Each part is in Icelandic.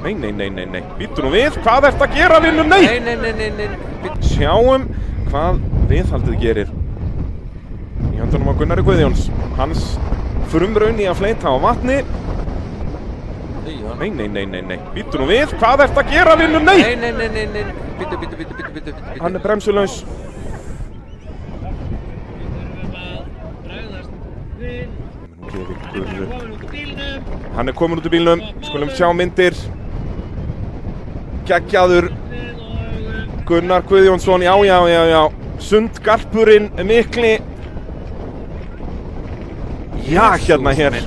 Nei. Býttu nú við, hvað ertu að gera, vinnur? Nei! Nei. Sjáum hvað viðhaldið gerir í höndunum á Gunnari Guðjóns. Hans frumraun í að fleyta á vatni. Nei. Býttu nú við, hvað ertu að gera, vinnur? Nei! Nei. Býttu. Hann bremsulaus. Hann komin út úr bílnum. Skulum sjá myndir. Geggjaður Gunnar Guðjónsson, já. Sundgarpurinn mikli. Já, hér.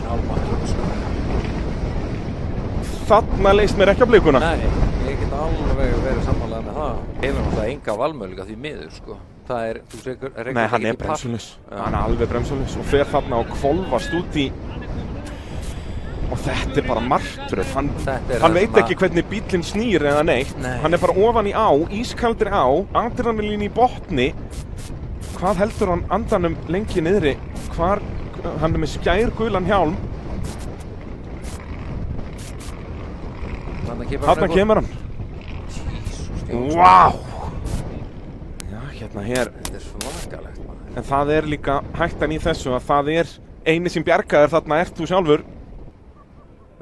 Þarna leist mér ekki á blikuna. Nei, ég get alveg verið sammálaður með það. Hefur náttúrulega enga valmöguleika því miður, sko. Það er, þú rekur Nei, hann bremsulaus. Hann alveg bremsulaus og fer þarna og hvolfast út í. Og þetta bara martröð. Hann veit ekki hvernig bílinn snýr eða neitt. Hann bara ofan í á, ískaldri á, adrenalín í botni. Hvað heldur hann andanum lengi niðri? Hann með skærgulan hjálm. Þarna kemur hann. Vá! Já, hér. Þetta svakalegt, maður. En það líka hættan í þessu að það eini sem bjargaðir þarna ert þú sjálfur.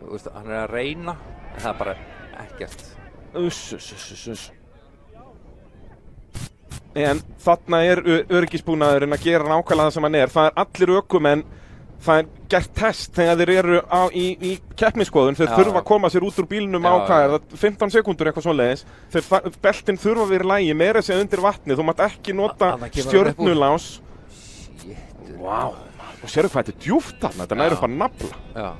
Þú veist, hann að reyna, en það bara ekkert. Uss. En þarna öryggisbúnaðurinn að gera nákvæmlega það sem hann Það allir ökumenn, það gert test þegar þeir eru í keppnisskoðun. Þeir þurfa að koma sér út úr bílnum á 15 sekúndur eitthvað svoleiðis. Beltin þurfa að vera í lagi, meira að segja undir vatni. Þú mátt ekki nota stjörnulás. Shit. Vá, og sérðu hvað þetta djúpt þarna, þetta nær upp að nafla. Já.